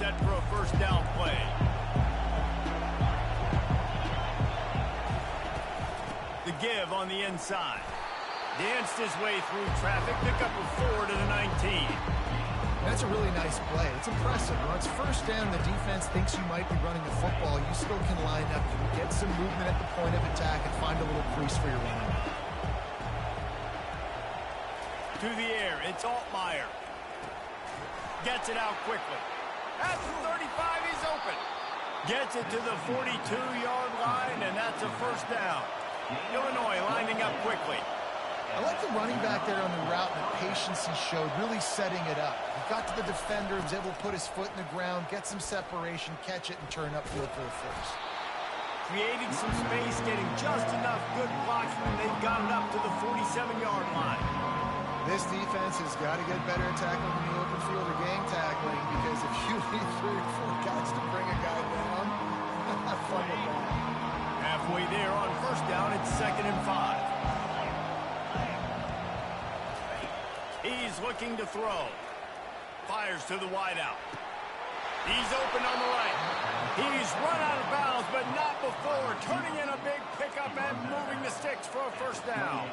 set for a first down play. The give on the inside. Danced his way through traffic, pick up a 4 to the 19. That's a really nice play. It's impressive. When it's first down, the defense thinks you might be running the football. You still can line up, you can get some movement at the point of attack, and find a little crease for your running back. To the air, it's Altmaier. Gets it out quickly. At the 35, he's open. Gets it to the 42-yard line, and that's a first down. Illinois lining up quickly. I like the running back there on the route and the patience he showed, really setting it up. He got to the defender, was able to put his foot in the ground, get some separation, catch it, and turn upfield for a first. Creating some space, getting just enough good blocking, and they've got it up to the 47-yard line. This defense has got to get better at tackling in the open field or gang tackling, because if you need 3 or 4 guys to bring a guy down, have fun with that. Halfway there on first down, it's 2nd and 5. He's looking to throw. Fires to the wideout. He's open on the right. He's run out of bounds, but not before turning in a big pickup and moving the sticks for a first down.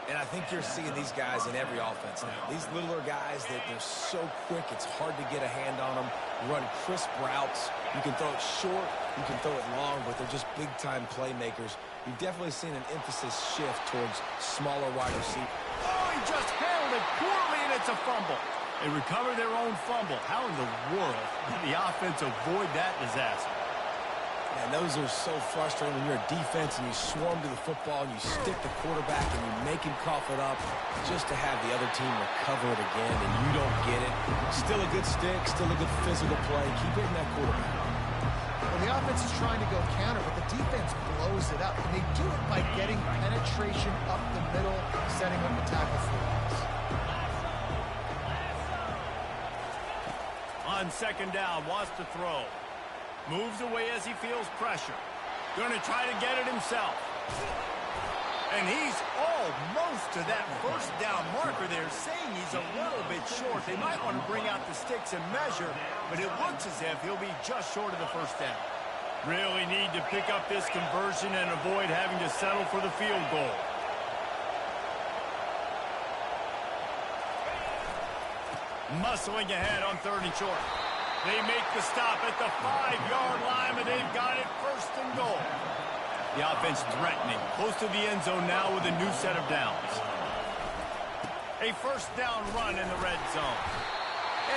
And I think you're seeing these guys in every offense now. These littler guys, they're so quick, it's hard to get a hand on them. Run crisp routes. You can throw it short, you can throw it long, but they're just big-time playmakers. You've definitely seen an emphasis shift towards smaller wide receivers. Oh, he just handled it poorly, and it's a fumble. They recover their own fumble. How in the world did the offense avoid that disaster? And those are so frustrating when you're a defense and you swarm to the football and you stick the quarterback and you make him cough it up just to have the other team recover it again and you don't get it. Still a good stick, still a good physical play. Keep hitting that quarterback. Well, the offense is trying to go counter, but the defense blows it up. And they do it by getting penetration up the middle, setting up the tackle for us. On 2nd down, wants to throw. Moves away as he feels pressure. Going to try to get it himself. And he's almost to that first down marker there, saying he's a little bit short. They might want to bring out the sticks and measure, but it looks as if he'll be just short of the first down. Really need to pick up this conversion and avoid having to settle for the field goal. Muscling ahead on 3rd and short. They make the stop at the 5-yard line, but they've got it 1st and goal. The offense threatening, close to the end zone now with a new set of downs. A first down run in the red zone.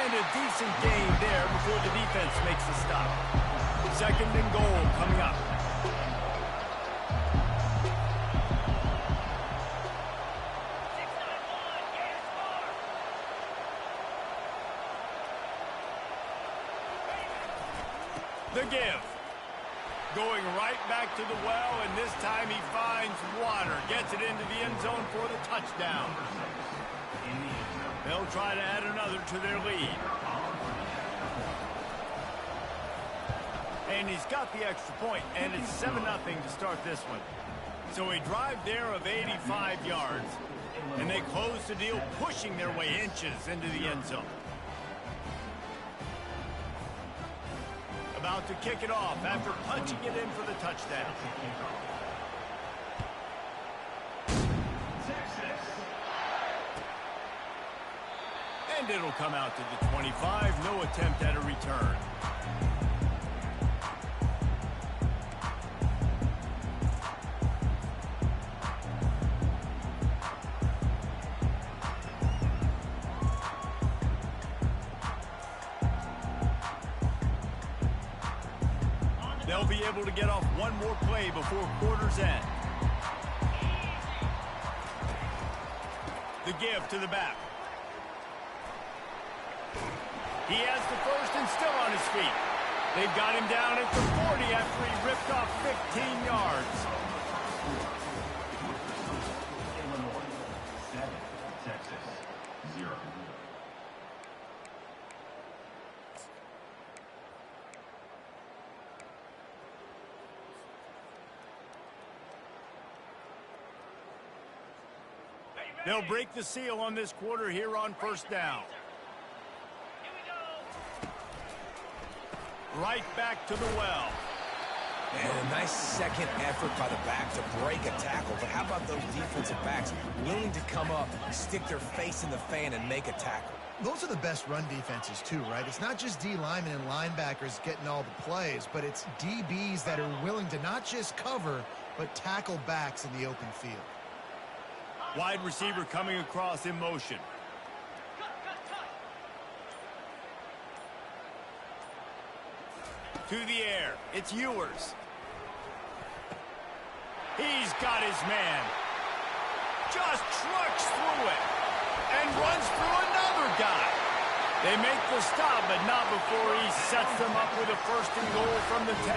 And a decent gain there before the defense makes the stop. 2nd and goal coming up. The give. Going right back to the well, and this time he finds water. Gets it into the end zone for the touchdown. They'll try to add another to their lead. And he's got the extra point, and it's 7-0 to start this one. So a drive there of 85 yards, and they close the deal, pushing their way inches into the end zone. About to kick it off after punching it in for the touchdown. And it'll come out to the 25. No attempt at a return. They'll be able to get off one more play before quarter's end. The give to the back. He has the first and still on his feet. They've got him down at the 40 after he ripped off 15 yards. Illinois 7, Texas 0. They'll break the seal on this quarter here on first down. right back to the well. And a nice second effort by the back to break a tackle. But how about those defensive backs willing to come up, stick their face in the fan, and make a tackle? Those are the best run defenses too, right? It's not just D linemen and linebackers getting all the plays, but it's DBs that are willing to not just cover, but tackle backs in the open field. Wide receiver coming across in motion. To the air. It's Ewers. He's got his man. Just trucks through it. And runs through another guy. They make the stop, but not before he sets them up with a first and goal from the 10.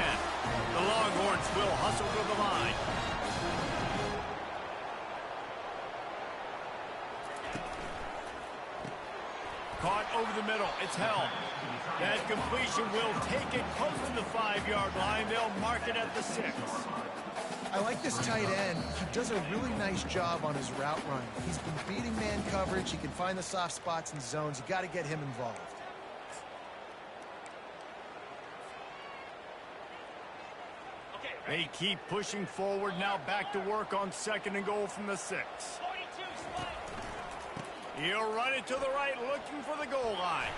The Longhorns will hustle to the line. Caught over the middle. It's held. That completion will take it close to the 5-yard line. They'll mark it at the 6. I like this tight end. He does a really nice job on his route running. He's been beating man coverage. He can find the soft spots and zones. You got to get him involved. They keep pushing forward. Now back to work on second and goal from the 6. He'll run it to the right, looking for the goal line.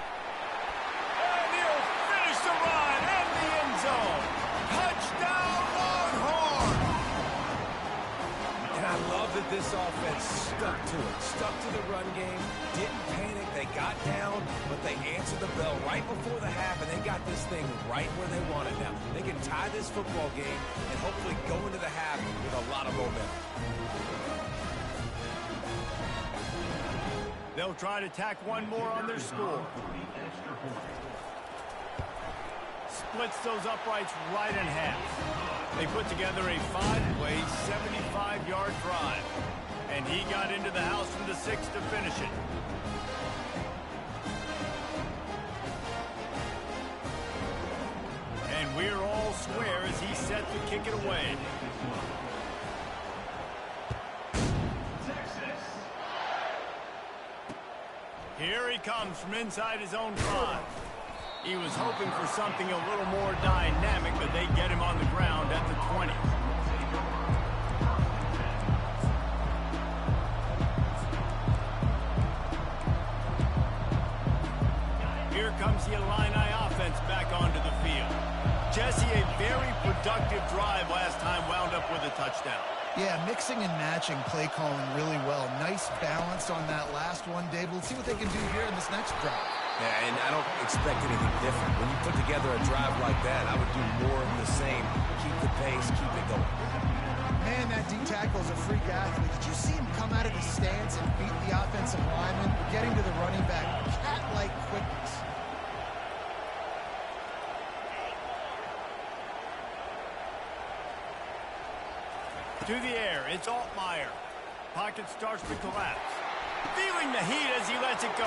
And he'll finish the run in the end zone. Touchdown, Longhorn! And I love that this offense stuck to it. Stuck to the run game. Didn't panic. They got down, but they answered the bell right before the half, and they got this thing right where they want it now. They can tie this football game and hopefully go into the half with a lot of momentum. They'll try to tack one more on their score. Splits those uprights right in half. They put together a 5-play, 75-yard drive. And he got into the house from the 6 to finish it. And we're all square as he's set to kick it away. Here he comes from inside his own 5. He was hoping for something a little more dynamic, but they get him on the ground at the 20. Here comes the Illini offense back onto the field. Jesse, a very productive drive last time, wound up with a touchdown. Yeah, mixing and matching play calling really well. Nice balance on that last one, Dave. Let's see what they can do here in this next drive. Yeah, and I don't expect anything different. When you put together a drive like that, I would do more of the same. Keep the pace, keep it going. Man, that D tackle is a freak athlete. Did you see him come out of the stance and beat the offensive lineman? Getting to the running back, cat-like quickness. To the air, it's Altmaier. Pocket starts to collapse. Feeling the heat as he lets it go.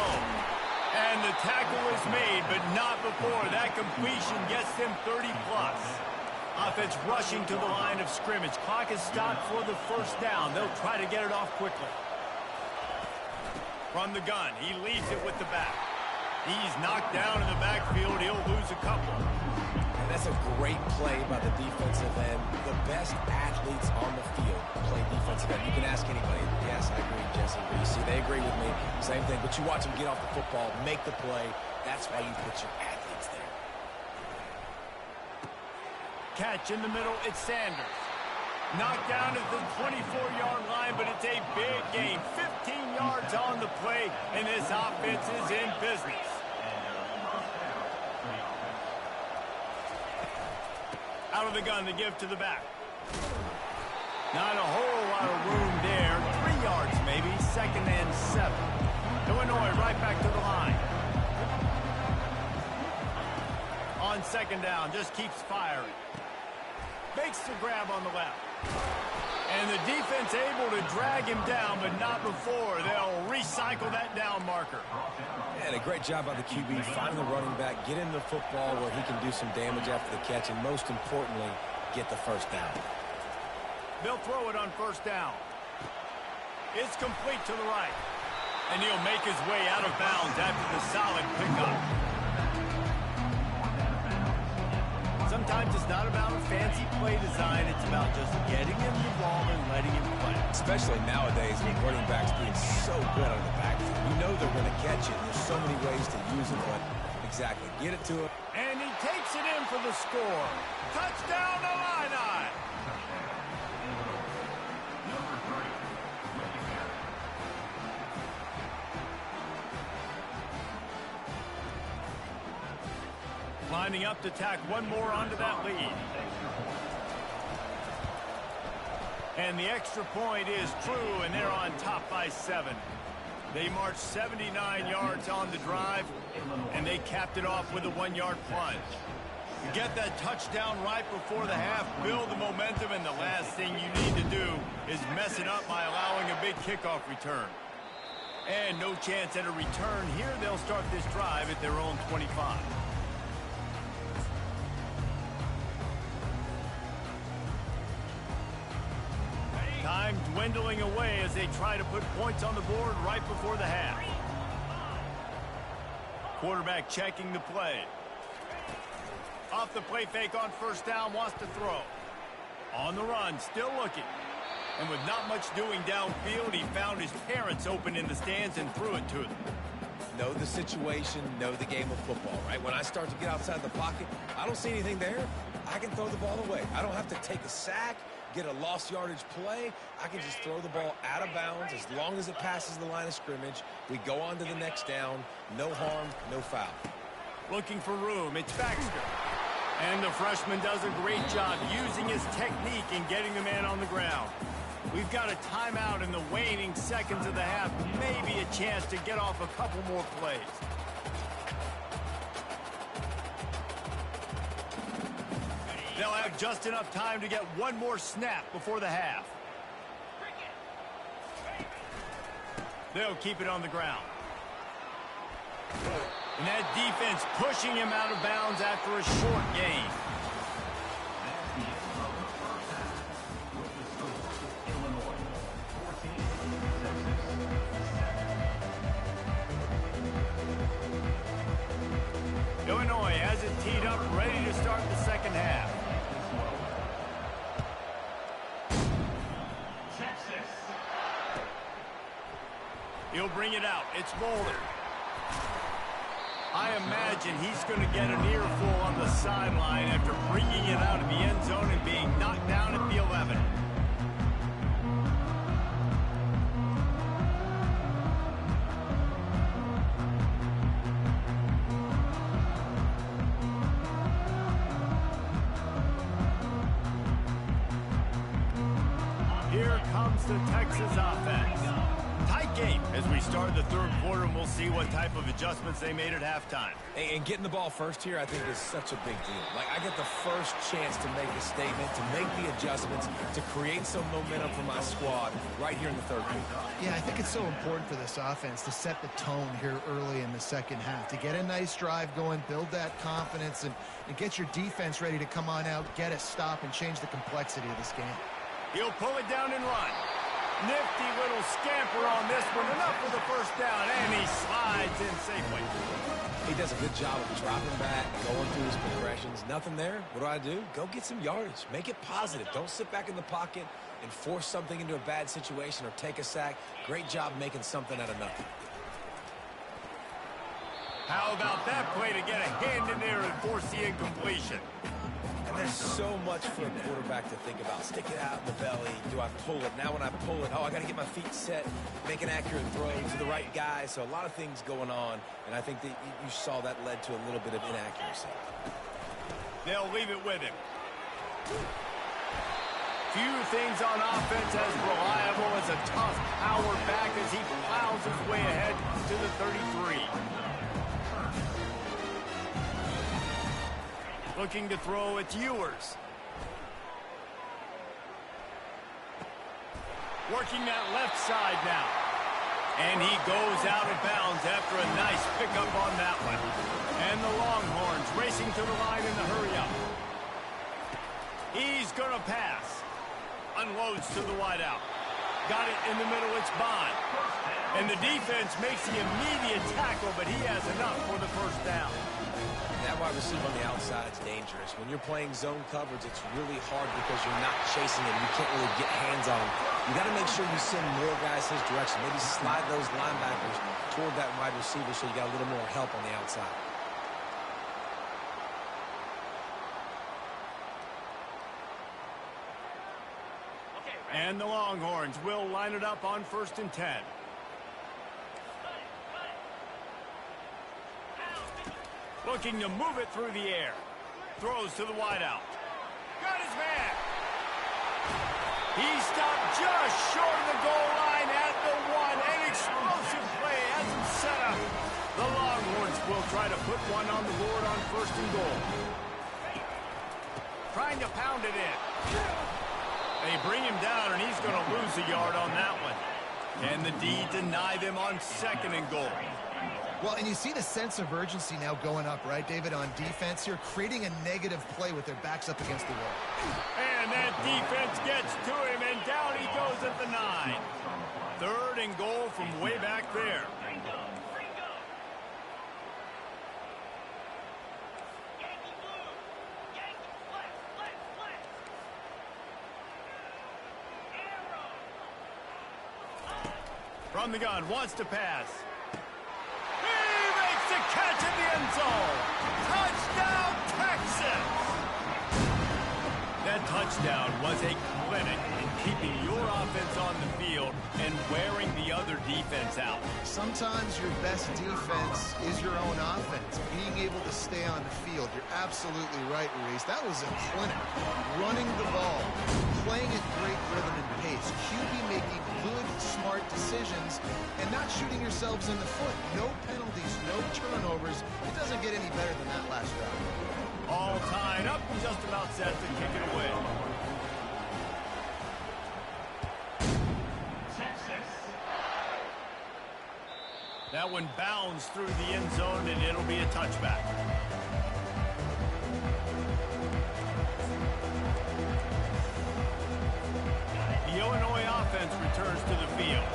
And the tackle is made, but not before that completion gets them 30-plus. Offense rushing to the line of scrimmage. Clock is stopped for the first down. They'll try to get it off quickly. From the gun, he leads it with the back. He's knocked down in the backfield. He'll lose a couple. And that's a great play by the defensive end. The best athletes on the field play defensive end. You can ask anybody. Yes, I agree, Jesse. Reese. They agree with me. Same thing. But you watch them get off the football, make the play. That's why you put your athletes there. Catch in the middle. It's Sanders. Knocked down at the 24-yard line, but it's a big gain. 15 yards on the play, and this offense is in business. Out of the gun to give to the back. Not a whole lot of room there. 3 yards maybe. 2nd and 7. Illinois right back to the line. On 2nd down, just keeps firing. Makes the grab on the left. And the defense able to drag him down, but not before. They'll recycle that down marker. And a great job by the QB, finding the running back, get him the football where he can do some damage after the catch, and most importantly, get the first down. They'll throw it on 1st down. It's complete to the right. And he'll make his way out of bounds after the solid pickup. sometimes it's not about a fancy play design. It's about just getting him the ball and letting him play. Especially nowadays with running backs being so good out of the backfield. You know they're going to catch it. There's so many ways to use it, but exactly. Get it to him. And he takes it in for the score. Touchdown, Illini! Lining up to tack one more onto that lead. And the extra point is true, and they're on top by 7. They marched 79 yards on the drive, and they capped it off with a 1-yard plunge. You get that touchdown right before the half, build the momentum, and the last thing you need to do is mess it up by allowing a big kickoff return. And no chance at a return here. They'll start this drive at their own 25. Time dwindling away as they try to put points on the board right before the half. Quarterback checking the play. Off the play fake on first down, wants to throw. On the run, still looking. And with not much doing downfield, he found his parents open in the stands and threw it to them. Know the situation, know the game of football, right? When I start to get outside the pocket, I don't see anything there. I can throw the ball away. I don't have to take a sack, get a lost yardage play. I can just throw the ball out of bounds as long as it passes the line of scrimmage. We go on to the next down. No harm, no foul. Looking for room. It's Baxter. And the freshman does a great job using his technique and getting the man on the ground. We've got a timeout in the waning seconds of the half. Maybe a chance to get off a couple more plays. They'll have just enough time to get one more snap before the half. They'll keep it on the ground. And that defense pushing him out of bounds after a short gain. Illinois has it teed up, ready to start the second half. He'll bring it out. It's Mulder. I imagine he's going to get an earful on the sideline after bringing it out of the end zone and being knocked down at the 11. Here comes the Texas offense. Tight game as we start the third quarter, and we'll see what type of adjustments they made at halftime. And getting the ball first here, I think, is such a big deal. Like, I get the first chance to make a statement, to make the adjustments, to create some momentum for my squad right here in the third quarter. Yeah, I think it's so important for this offense to set the tone here early in the second half, to get a nice drive going, build that confidence, and get your defense ready to come on out, get a stop, and change the complexity of this game. He'll pull it down and run. Nifty little scamper on this one. Enough for the first down, and he slides in safely. He does a good job of dropping back, going through his progressions. Nothing there. What do? Go get some yardage. Make it positive. Don't sit back in the pocket and force something into a bad situation or take a sack. Great job making something out of nothing. How about that play to get a hand in there and force the incompletion? And there's so much for a quarterback to think about. Stick it out in the belly. Do I pull it? Now when I pull it, I got to get my feet set, make an accurate throw to the right guy. So a lot of things going on, and I think that you saw that led to a little bit of inaccuracy. They'll leave it with him. Few things on offense as reliable as a tough power back as he plows his way ahead to the 33. Looking to throw, it's Ewers. Working that left side now. And he goes out of bounds after a nice pickup on that one. And the Longhorns racing to the line in the hurry up. He's going to pass. Unloads to the wideout. got it in the middle. It's Bond. And the defense makes the immediate tackle, but he has enough for the first down. That wide receiver on the outside is dangerous. When you're playing zone coverage, it's really hard because you're not chasing him. You can't really get hands on him. You got to make sure you send more guys his direction. Maybe slide those linebackers toward that wide receiver so you got a little more help on the outside. And the Longhorns will line it up on 1st and 10. Looking to move it through the air. Throws to the wideout. Got his man. He stopped just short of the goal line at the 1. An explosive play has him set up. The Longhorns will try to put one on the board on 1st and goal. Trying to pound it in. They bring him down, and he's going to lose a yard on that one. And the D deny them on 2nd and goal. Well, and you see the sense of urgency now going up, right, David, on defense here, creating a negative play with their backs up against the wall. And that defense gets to him, and down he goes at the 9. 3rd and goal from way back there. From the gun, wants to pass. To catch in the end zone. Touchdown, Texas! That touchdown was a clinic in keeping your offense on the field and wearing the other defense out. Sometimes your best defense is your own offense, being able to stay on the field. You're absolutely right, Reese. That was a clinic. Running the ball, playing at great rhythm and pace. QB making good, smart decisions and not shooting yourselves in the foot. No penalties, no turnovers. It doesn't get any better than that last drive. All tied up and just about set to kick it away. That one bounds through the end zone, and it'll be a touchback. The Illinois offense returns to the field.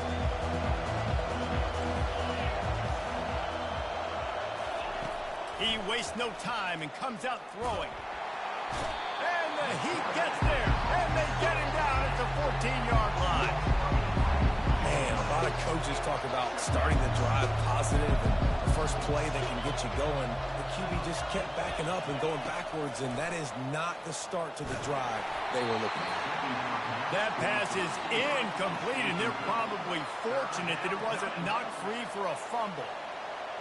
He wastes no time and comes out throwing. And the Heat gets there, and they get him down at the 14-yard line. Man, a lot of coaches talk about starting the drive positive and the first play that can get you going. The QB just kept backing up and going backwards, and that is not the start to the drive they were looking at. That pass is incomplete, and they're probably fortunate that it wasn't knocked free for a fumble.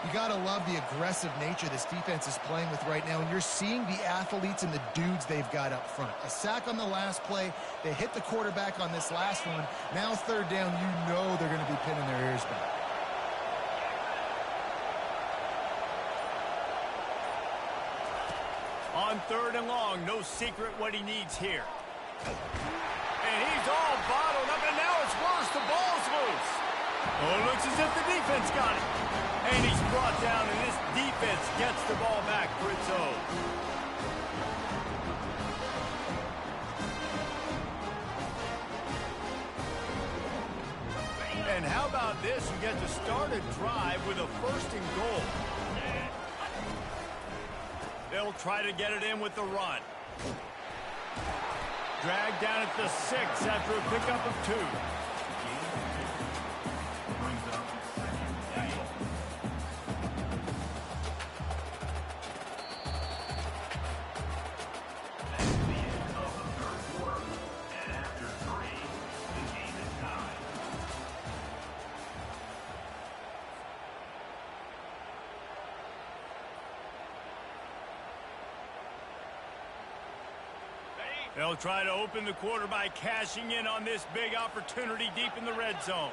You got to love the aggressive nature this defense is playing with right now, and you're seeing the athletes and the dudes they've got up front. A sack on the last play. They hit the quarterback on this last one. Now 3rd down, you know they're going to be pinning their ears back. On 3rd and long, no secret what he needs here. And he's all bottled up, and now it's worse. The ball's loose. Oh, it looks as if the defense got it. And he's brought down, and this defense gets the ball back for its own. And how about this? You get to start a drive with a 1st and goal. They'll try to get it in with the run. Dragged down at the 6 after a pickup of 2. They'll try to open the quarter by cashing in on this big opportunity deep in the red zone.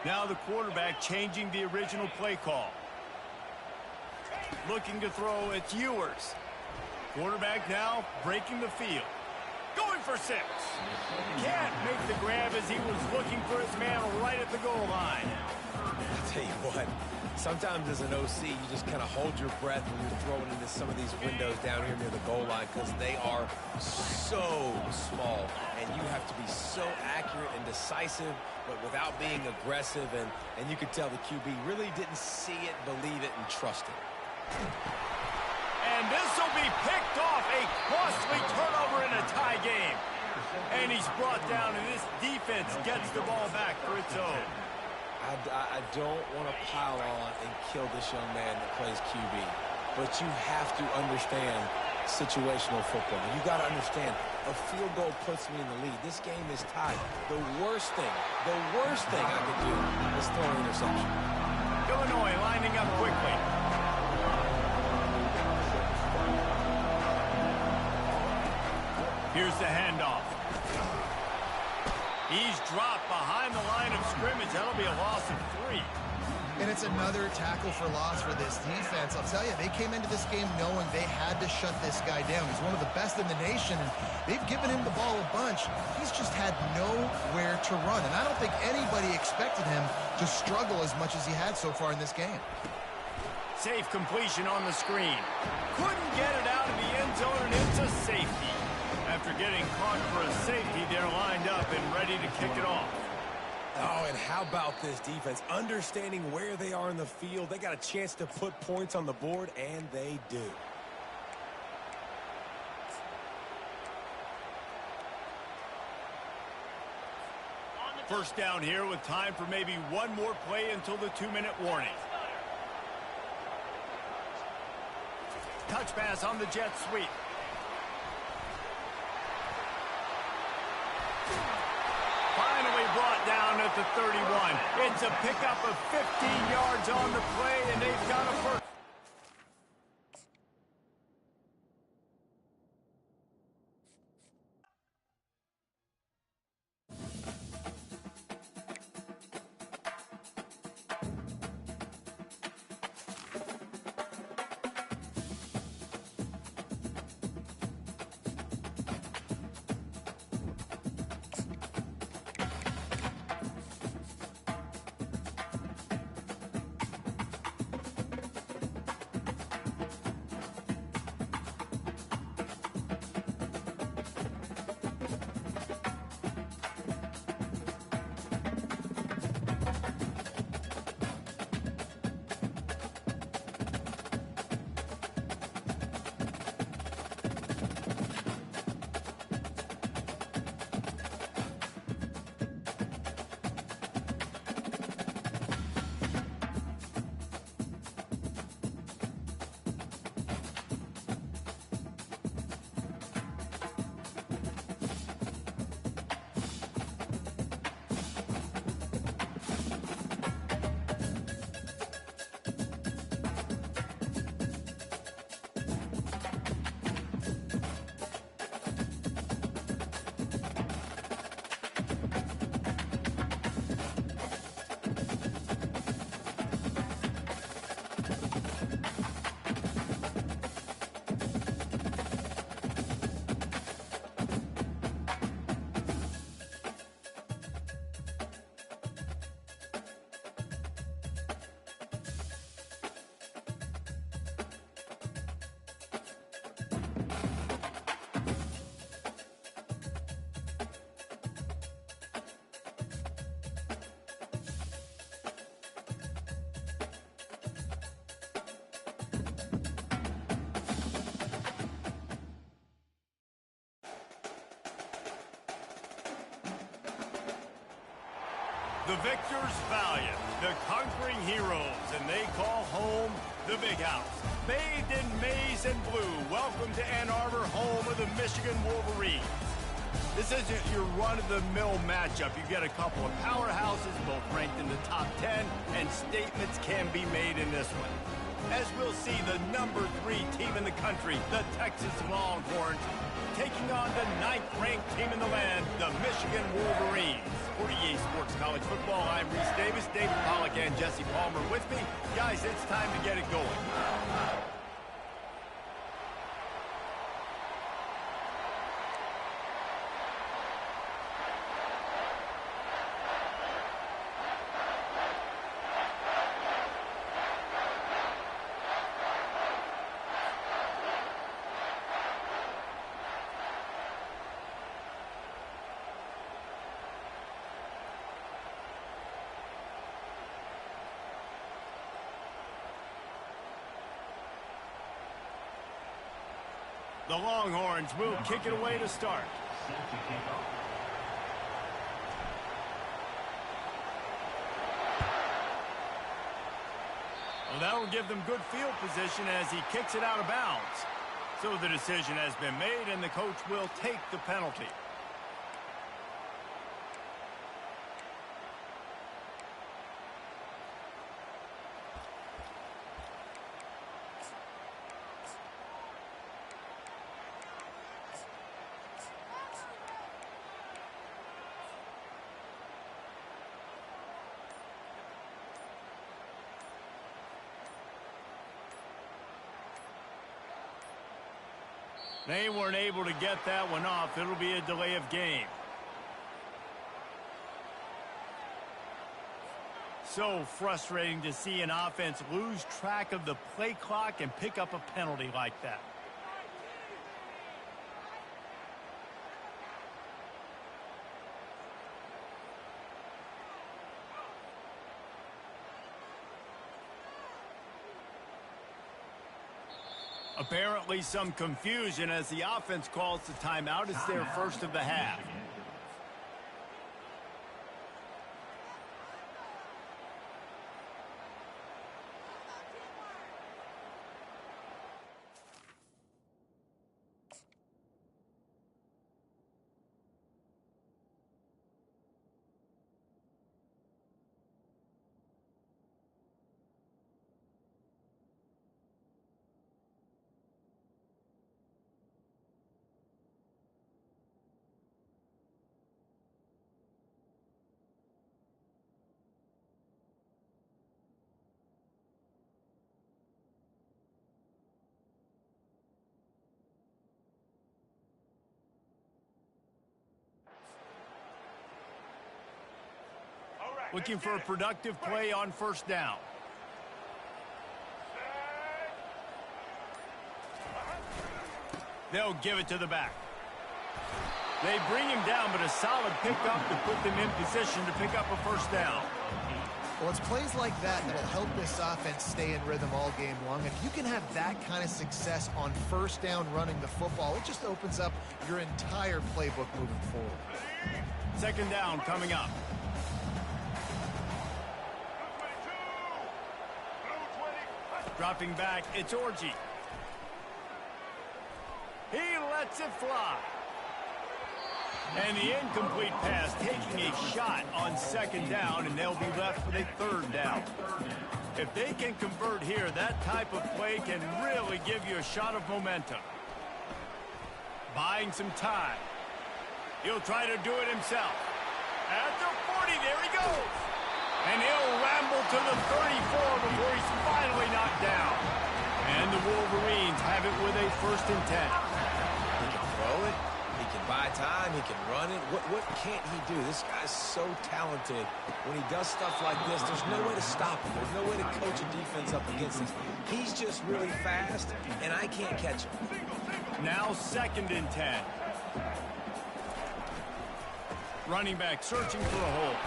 Now the quarterback changing the original play call. Looking to throw, it's Ewers. Quarterback now breaking the field. Going for 6. Can't make the grab as he was looking for his man right at the goal line. I'll tell you what, sometimes as an OC, you just kind of hold your breath when you're throwing into some of these windows down here near the goal line because they are so small, and you have to be so accurate and decisive, but without being aggressive, and you could tell the QB really didn't see it, believe it, and trust it. And this will be picked off, a costly turnover in a tie game. And he's brought down, and this defense gets the ball back for its own. I don't want to pile on and kill this young man that plays QB, but you have to understand situational football. You got to understand, a field goal puts me in the lead. This game is tied. The worst thing I could do is throw an interception. Illinois lining up quickly. Here's the handoff. He's dropped behind the line of scrimmage. That'll be a loss of 3. And it's another tackle for loss for this defense. I'll tell you, they came into this game knowing they had to shut this guy down. He's one of the best in the nation, and they've given him the ball a bunch. He's just had nowhere to run, and I don't think anybody expected him to struggle as much as he had so far in this game. Safe completion on the screen. Couldn't get it out of the end zone, and it's a safety. After getting caught for a safety, they're lined up and ready to kick it off. Oh, and how about this defense? Understanding where they are in the field. They got a chance to put points on the board, and they do. First down here with time for maybe one more play until the 2-minute warning. Touch pass on the jet sweep. Finally brought down at the 31. It's a pickup of 15 yards on the play, and they've got a first. The victors valiant, the conquering heroes, and they call home the Big House. Bathed in maize and blue, welcome to Ann Arbor, home of the Michigan Wolverines. This isn't your run-of-the-mill matchup. You get a couple of powerhouses, both ranked in the top 10, and statements can be made in this one. As we'll see, the number 3 team in the country, the Texas Longhorns, taking on the 9th-ranked team in the land, the Michigan Wolverines. For EA Sports College Football, I'm Reese Davis, David Pollack, and Jesse Palmer with me. Guys, it's time to get it going. The Longhorns will kick it away to start. Set to kick off. Well, that'll give them good field position as he kicks it out of bounds. So the decision has been made, and the coach will take the penalty. They weren't able to get that one off. It'll be a delay of game. So frustrating to see an offense lose track of the play clock and pick up a penalty like that. Apparently some confusion as the offense calls the timeout. It's their first of the half. Looking for a productive play on first down. They'll give it to the back. They bring him down, but a solid pickup to put them in position to pick up a first down. Well, it's plays like that that'll help this offense stay in rhythm all game long. If you can have that kind of success on first down running the football, it just opens up your entire playbook moving forward. Second down coming up. Dropping back, it's Orji. He lets it fly. And the incomplete pass taking a shot on second down, and they'll be left with a third down. If they can convert here, that type of play can really give you a shot of momentum. Buying some time. He'll try to do it himself. At the 40, there he goes. And he'll ramble to the 34 before he's finally knocked down. And the Wolverines have it with a 1st and 10. He can throw it. He can buy time. He can run it. What can't he do? This guy's so talented. When he does stuff like this, there's no way to stop him. There's no way to coach a defense up against him. He's just really fast, and I can't catch him. Now 2nd and 10. Running back searching for a hole.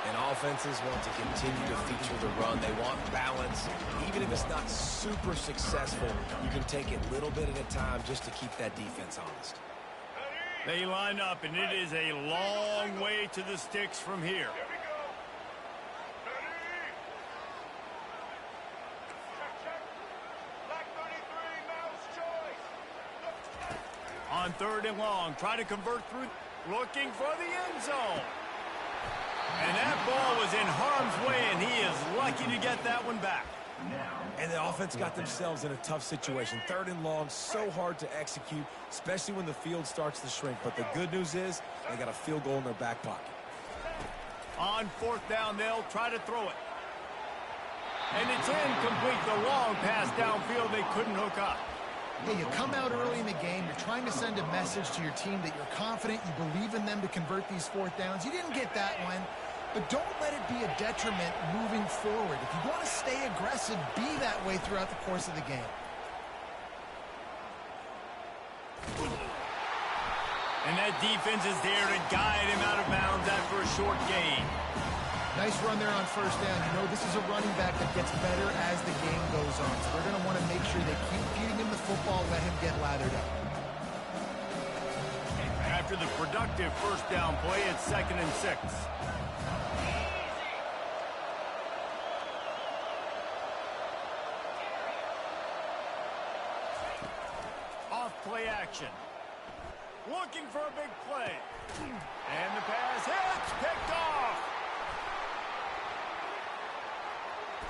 And offenses want to continue to feature the run. They want balance. Even if it's not super successful, you can take it little bit at a time just to keep that defense honest. They line up, and it is a long way to the sticks from here. On 3rd and long, try to convert through, looking for the end zone. And that ball was in harm's way, and he is lucky to get that one back. And the offense got themselves in a tough situation. 3rd and long, so hard to execute, especially when the field starts to shrink. But the good news is they got a field goal in their back pocket. On 4th down, they'll try to throw it. And it's incomplete. The long pass downfield, they couldn't hook up. Hey, you come out early in the game, you're trying to send a message to your team that you're confident, you believe in them to convert these 4th downs. You didn't get that one, but don't let it be a detriment moving forward. If you want to stay aggressive, be that way throughout the course of the game. And that defense is there to guide him out of bounds after a short gain. Nice run there on first down. You know this is a running back that gets better as the game goes on. So they're going to want to make sure they keep feeding him the football, let him get lathered up. After the productive first down play, it's 2nd and 6. Off play action. Looking for a big play. And the pass hits, picked off.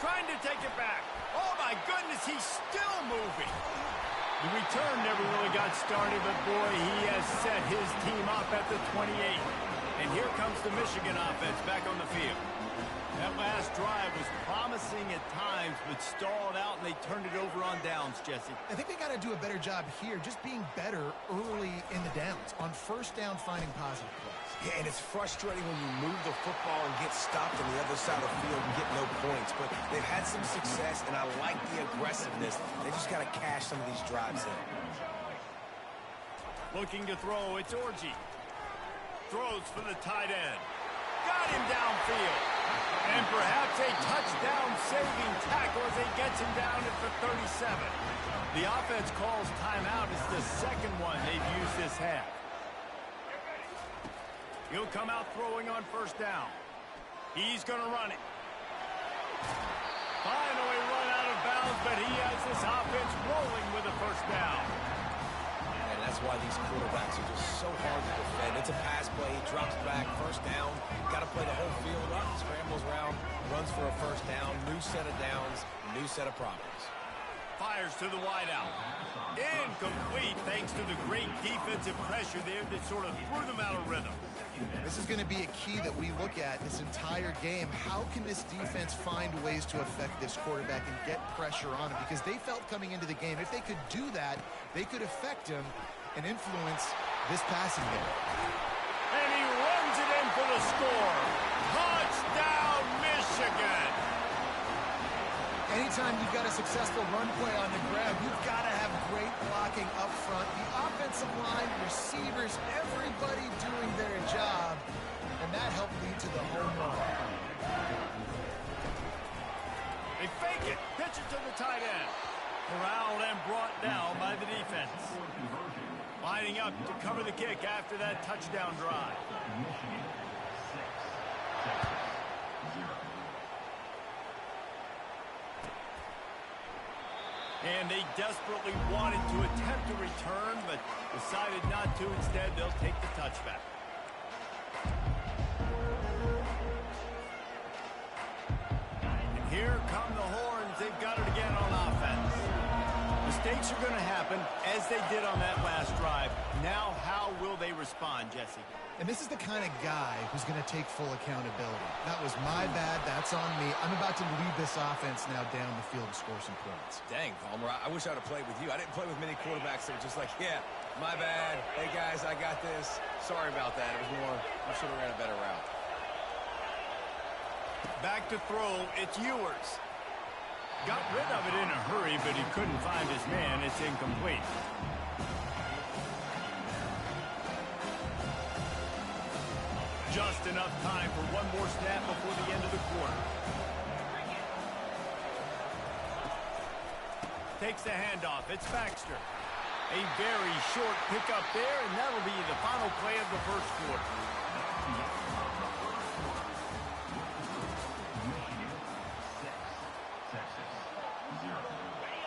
Trying to take it back. Oh my goodness, he's still moving. The return never really got started, but boy, he has set his team up at the 28. And here comes the Michigan offense back on the field. That last drive was promising at times, but stalled out, and they turned it over on downs, Jesse. I think they got to do a better job here, just being better early in the downs. On first down, finding positive plays. Yeah, and it's frustrating when you move the football and get stopped on the other side of the field and get no points. But they've had some success, and I like the aggressiveness. They just got to cash some of these drives in. Looking to throw, it's Orji. Throws for the tight end. Got him downfield. And perhaps a touchdown-saving tackle as he gets him down at the 37. The offense calls timeout. It's the second one they've used this half. He'll come out throwing on first down. He's going to run it. Finally run out of bounds, but he has this offense rolling with a first down. And that's why these quarterbacks are just so hard to defend. It's a pass play. He drops back, first down. Got to play the whole field up, scrambles around, runs for a first down. New set of downs, new set of problems. Fires to the wideout. Incomplete thanks to the great defensive pressure there that sort of threw them out of rhythm. This is going to be a key that we look at this entire game. How can this defense find ways to affect this quarterback and get pressure on him? Because they felt coming into the game, if they could do that, they could affect him and influence this passing game. And he runs it in for the score. Touchdown, Michigan! Anytime you've got a successful run play on the ground, you've got to have great blocking up front. The offensive line, receivers, everybody doing their job, and that helped lead to the home run. They fake it, pitch it to the tight end. Corralled and brought down by the defense. Lining up to cover the kick after that touchdown drive. And they desperately wanted to attempt a return, but decided not to. Instead, they'll take the touchback. And here come the horns. They've got it again on offense. Mistakes are going to happen, as they did on that last drive. Now, how will they respond, Jesse? And this is the kind of guy who's going to take full accountability. That was my bad. That's on me. I'm about to lead this offense now down the field and score some points. Dang, Palmer, I wish I'd have played with you. I didn't play with many quarterbacks that were just like, yeah, my bad. Hey, guys, I got this. Sorry about that. It was more, I should have ran a better route. Back to throw, it's Ewers. Got rid of it in a hurry, but he couldn't find his man. It's incomplete. Just enough time for one more snap before the end of the quarter. Takes the handoff. It's Baxter. A very short pickup there, and that'll be the final play of the first quarter.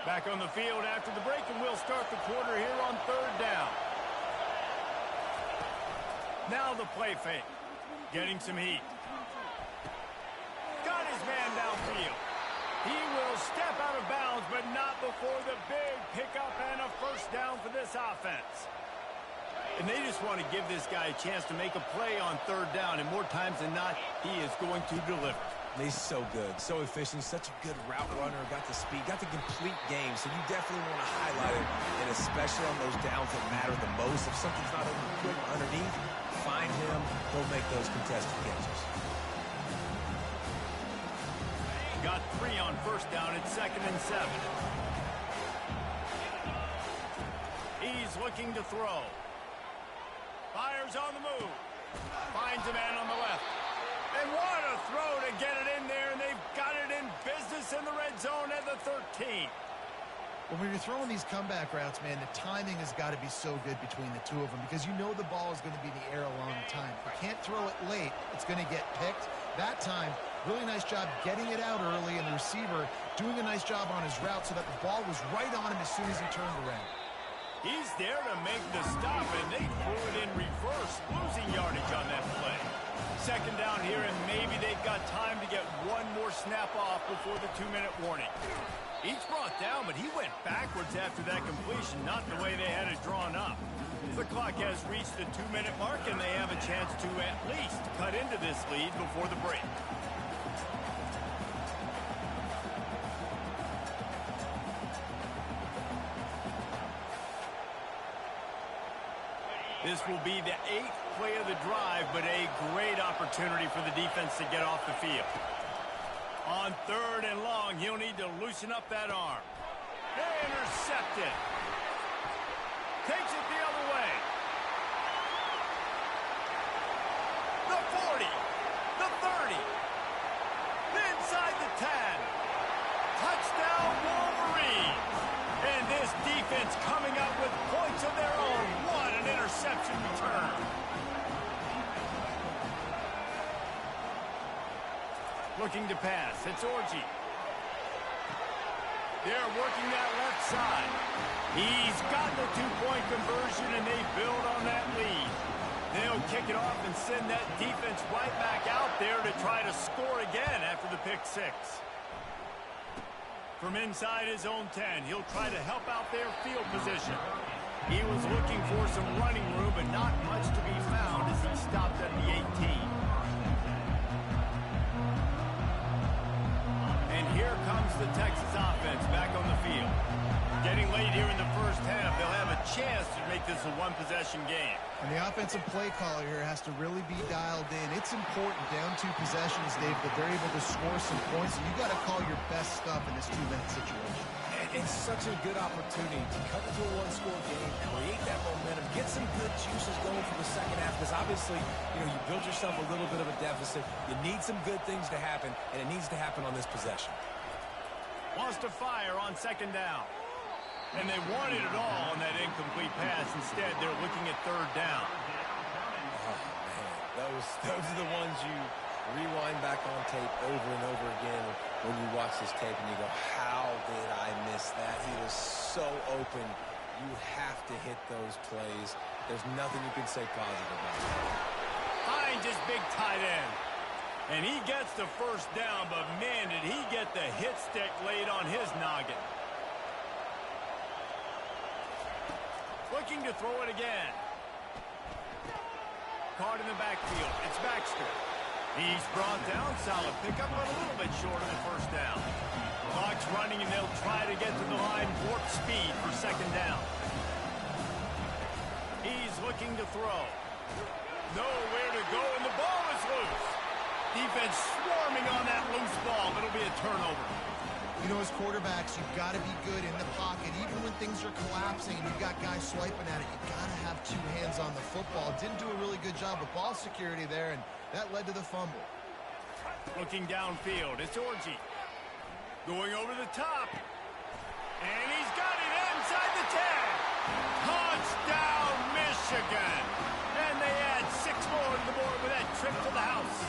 Back on the field after the break, and we'll start the quarter here on third down. Now the play fake. Getting some heat. Got his man downfield. He will step out of bounds, but not before the big pickup and a first down for this offense. And they just want to give this guy a chance to make a play on third down, and more times than not, he is going to deliver. He's so good, so efficient, such a good route runner, got the speed, got the complete game, so you definitely want to highlight it, and especially on those downs that matter the most. If something's not open quick underneath, find him, he'll make those contested catches. Got 3 on first down. It's 2nd and 7. He's looking to throw. Fires on the move. Finds a man on the left. And what a throw to get it in there, and they've got it in business in the red zone at the 13. Well, when you're throwing these comeback routes, man, the timing has got to be so good between the two of them because you know the ball is going to be in the air a long time. If you can't throw it late, it's going to get picked. That time, really nice job getting it out early, and the receiver doing a nice job on his route so that the ball was right on him as soon as he turned around. He's there to make the stop, and they threw it in reverse, losing yardage on that play. Second down here, and maybe they've got time to get one more snap off before the 2-minute warning. Each brought down, but he went backwards after that completion, not the way they had it drawn up. The clock has reached the 2-minute mark, and they have a chance to at least cut into this lead before the break. This will be the 8th play of the drive, but a great opportunity for the defense to get off the field. On 3rd and long, he'll need to loosen up that arm. Intercepted. Takes it the other way. The 40. The 30. Inside the 10. Touchdown Wolverines. And this defense coming up with points of their own. What an interception return. Looking to pass. It's Orji. They're working that left side. He's got the 2-point conversion, and they build on that lead. They'll kick it off and send that defense right back out there to try to score again after the pick 6. From inside his own 10, he'll try to help out their field position. He was looking for some running room, but not much to be found as he stopped at the 18. And here comes the Texas offense back on the field. Getting late here in the first half, they'll have a chance to make this a one-possession game. And the offensive play caller here has to really be dialed in. It's important down 2 possessions, Dave, that they're able to score some points. So you got to call your best stuff in this 2-minute situation. And it's such a good opportunity to cut into a 1-score game, create that momentum, get some good juices going for the second half. Because obviously, you build yourself a little bit of a deficit. You need some good things to happen, and it needs to happen on this possession. Wants to fire on 2nd down. And they wanted it all on that incomplete pass. Instead, they're looking at 3rd down. Oh, man. Those are the ones you rewind back on tape over and over again when you watch this tape and you go, how did I miss that? He was so open. You have to hit those plays. There's nothing you can say positive about that. Finds his big tight end. And he gets the 1st down, but man, did he get the hit stick laid on his noggin. Looking to throw it again. Caught in the backfield. It's Baxter. He's brought down. Solid pickup, but a little bit short of the 1st down. Clock's running, and they'll try to get to the line warp speed for 2nd down. He's looking to throw. Nowhere to go, and the ball is loose. Defense swarming on that loose ball. It'll be a turnover. As quarterbacks, you've got to be good in the pocket. Even when things are collapsing and you've got guys swiping at it, you've got to have 2 hands on the football. Didn't do a really good job of ball security there, and that led to the fumble. Looking downfield, it's Orji. Going over the top. And he's got it inside the 10. Touchdown, Michigan. And they add 6 more to the board with that trip to the house.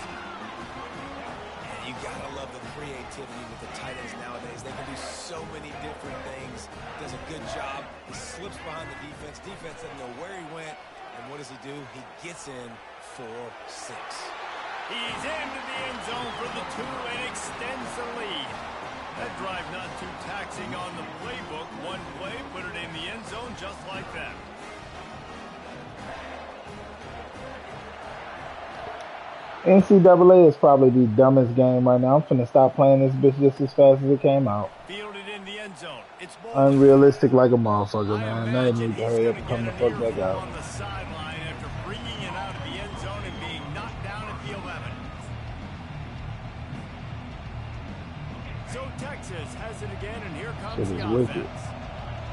You gotta love the creativity with the tight ends nowadays. They can do so many different things. Does a good job. He slips behind the defense. Defense doesn't know where he went. And what does he do? He gets in for 6. He's into the end zone for the 2 and extends the lead. That drive not too taxing on the playbook. One play, put it in the end zone just like that. NCAA is probably the dumbest game right now. I'm finna stop playing this bitch just as fast as it came out. Fielded in the end zone. It's unrealistic like a motherfucker, man. They need to hurry up and come the fuck back out. On the sideline after bringing it out of the end zone and being knocked down at the 11. So Texas has it again, and here comes the offense.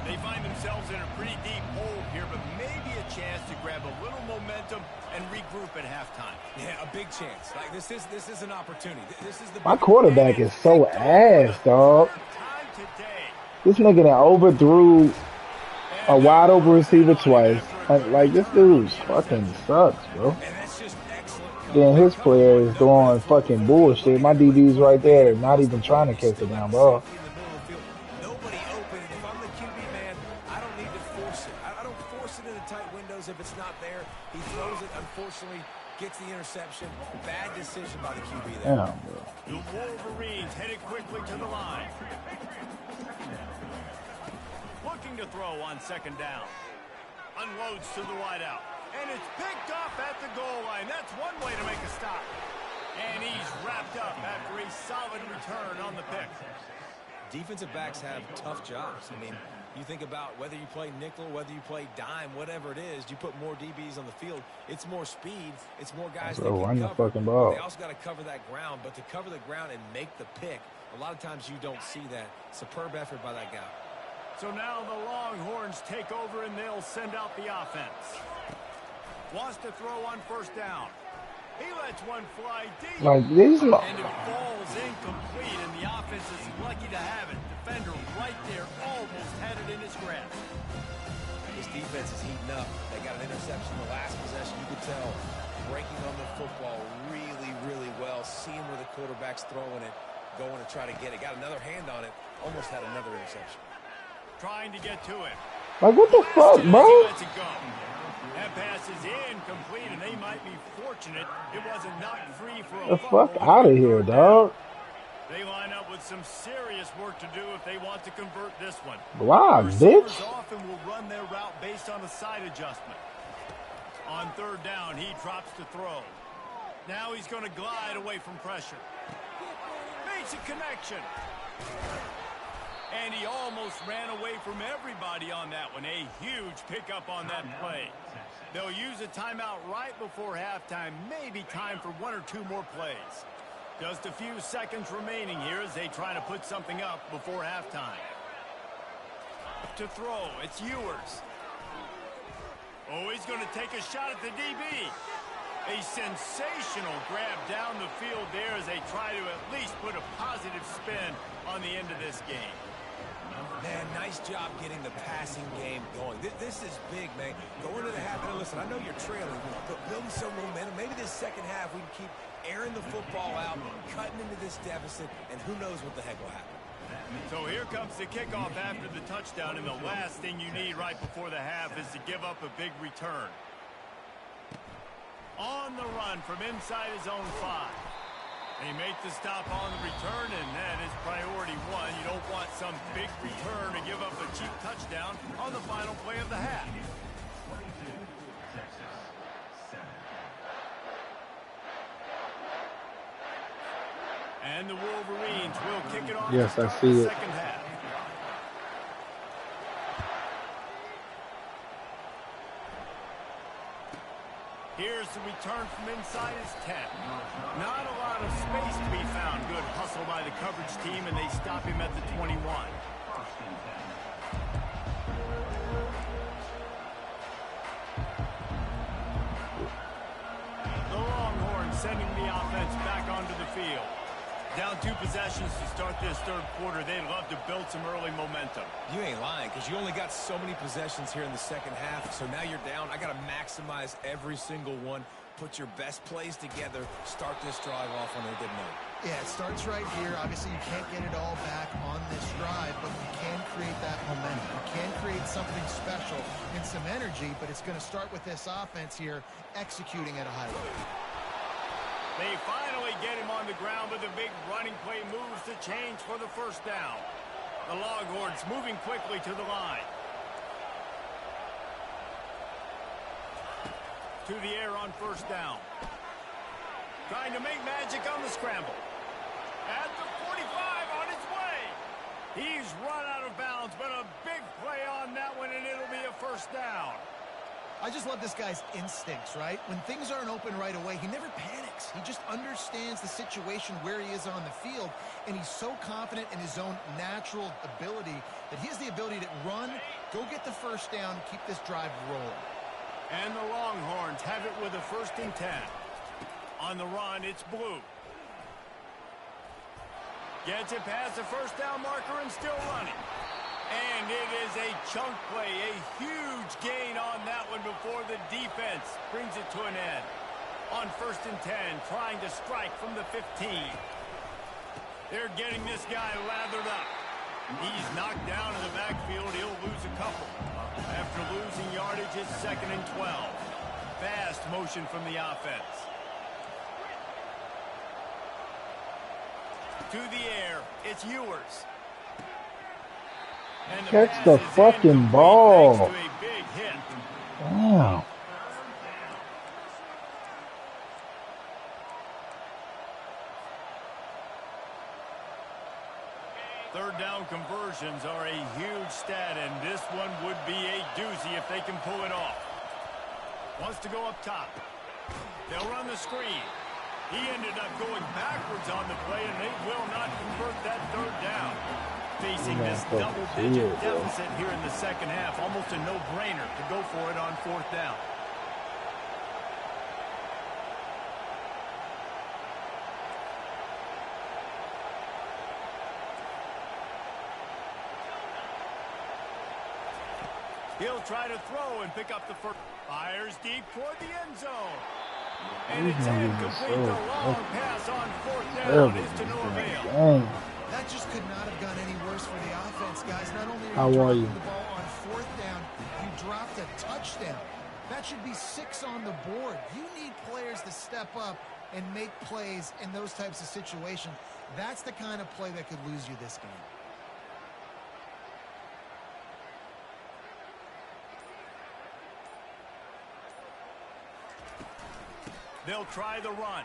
They find themselves in a pretty deep hole here, but maybe a chance to grab a little momentum and regroup at halftime. Yeah, a big chance. Like this is an opportunity. This is the My quarterback is so ass, dog. Time today. This nigga that overthrew a wide open receiver twice. Like, this dude fucking sucks, bro. And that's just excellent. Then his player is throwing fucking bullshit. My DB's right there, not even trying to catch the damn ball. Nobody open. And if I'm the QB, man, I don't need to force it. I don't force it into tight windows if it's not there. He throws it, unfortunately, gets the interception. Bad decision by the QB there. Damn, bro. The Wolverines headed quickly to the line. Looking to throw on second down. Unloads to the wideout. And it's picked up at the goal line. That's one way to make a stop. And he's wrapped up after a solid return on the pick. Defensive backs have tough jobs. I mean, you think about whether you play nickel, whether you play dime, whatever it is, you put more DBs on the field. It's more speed. It's more guys that Bro, run can the cover. fucking ball. They also got to cover that ground. But to cover the ground and make the pick, a lot of times you don't see that. Superb effort by that guy. So now the Longhorns take over and they'll send out the offense. Wants to throw on first down. He lets one fly deep. Like, these And it falls incomplete, and the offense is lucky to have it. Defender right there almost had it in his grasp. This defense is heating up. They got an interception the last possession. You could tell breaking on the football really, really well. Seeing where the quarterback's throwing it, going to try to get it. Got another hand on it. Almost had another interception. Trying to get to it. Like, what the fuck, bro? Lets it go. That pass is incomplete, and they might be fortunate it wasn't knocked free for a The fumble. fuck out of here, dog. They line up with some serious work to do if they want to convert this one. Block, Receivers bitch. often will run their route based on a side adjustment. On third down, he drops to throw. Now he's going to glide away from pressure. Makes a connection. And he almost ran away from everybody on that one. A huge pickup on that play. They'll use a timeout right before halftime. Maybe time for one or two more plays. Just a few seconds remaining here as they try to put something up before halftime. To throw, it's Ewers. Oh, he's going to take a shot at the DB. A sensational grab down the field there as they try to at least put a positive spin on the end of this game. Man, nice job getting the passing game going. This is big, man. Going to the half. And listen, I know you're trailing, but building some momentum. Maybe this second half we can keep airing the football out, cutting into this deficit, and who knows what the heck will happen. So here comes the kickoff after the touchdown, and the last thing you need right before the half is to give up a big return. On the run from inside his own 5. They make the stop on the return, and that is priority one. You don't want some big return to give up a cheap touchdown on the final play of the half. 22, Texas, 7. And the Wolverines will kick it off. Yes, to I start see the it. second half. Here's the return from inside his 10. Not a lot of space to be found. Good hustle by the coverage team, and they stop him at the 21. The Longhorns sending the offense back onto the field. Down 2 possessions to start this third quarter. They'd love to build some early momentum. You ain't lying, because you only got so many possessions here in the second half, so now you're down. I got to maximize every single one. Put your best plays together. Start this drive off on a good note. Yeah, it starts right here. Obviously, you can't get it all back on this drive, but you can create that momentum. You can create something special and some energy, but it's going to start with this offense here executing at a high level. They finally get him on the ground, but the big running play moves the change for the first down. The Longhorns moving quickly to the line. To the air on first down. Trying to make magic on the scramble. At the 45 on its way. He's run out of bounds, but a big play on that one, and it'll be a first down. I just love this guy's instincts, right? When things aren't open right away, he never panics. He just understands the situation where he is on the field, and he's so confident in his own natural ability that he has the ability to run, go get the first down, keep this drive rolling. And the Longhorns have it with a 1st and 10. On the run, it's Blue. Gets it past the 1st down marker and still running. And it is a chunk play, a huge gain on that one before the defense brings it to an end. On 1st and 10, trying to strike from the 15. They're getting this guy lathered up. He's knocked down in the backfield. He'll lose a couple. After losing yardage, it's 2nd and 12. Fast motion from the offense. To the air, it's Ewers. And Catch the fucking ball. To a big hit. Damn. Third down conversions are a huge stat, and this one would be a doozy if they can pull it off. Wants to go up top. They'll run the screen. He ended up going backwards on the play, and they will not convert that 3rd down. Facing this double-digit deficit here in the 2nd half, almost a no-brainer to go for it on 4th down. He'll try to throw and pick up the first. Fires deep toward the end zone. And it's incomplete. The long pass on 4th down is to no avail. That just could not have gone any worse for the offense, guys. Not only How are you are dropping you? the ball on 4th down, you dropped a touchdown. That should be 6 on the board. You need players to step up and make plays in those types of situations. That's the kind of play that could lose you this game. They'll try the run.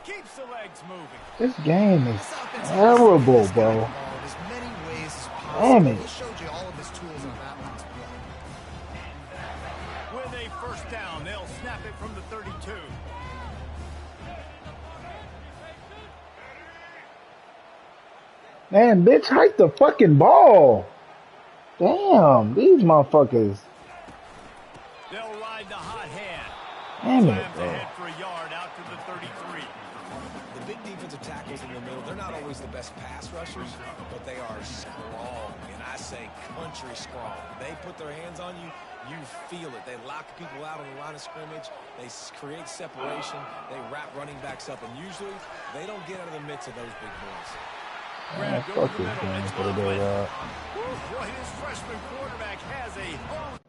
Keeps the legs moving. This game is This offense terrible, has got the bro. ball in as many ways as possible. Damn it. He showed you all of his tools on that last play. With a 1st down, they'll snap it from the 32. Man, bitch, hike the fucking ball. Damn, these motherfuckers. They'll ride the hot hand. Damn it, Slams bro. ahead for a yard out to the 33. The big defensive tackles in the middle, they're not always the best pass rushers, but they are strong, and I say country strong. They put their hands on you, you feel it. They lock people out on the line of scrimmage. They create separation. They wrap running backs up, and usually they don't get out of the midst of those big boys. Man, fuck this game for the day, Boy, this freshman quarterback has a hose.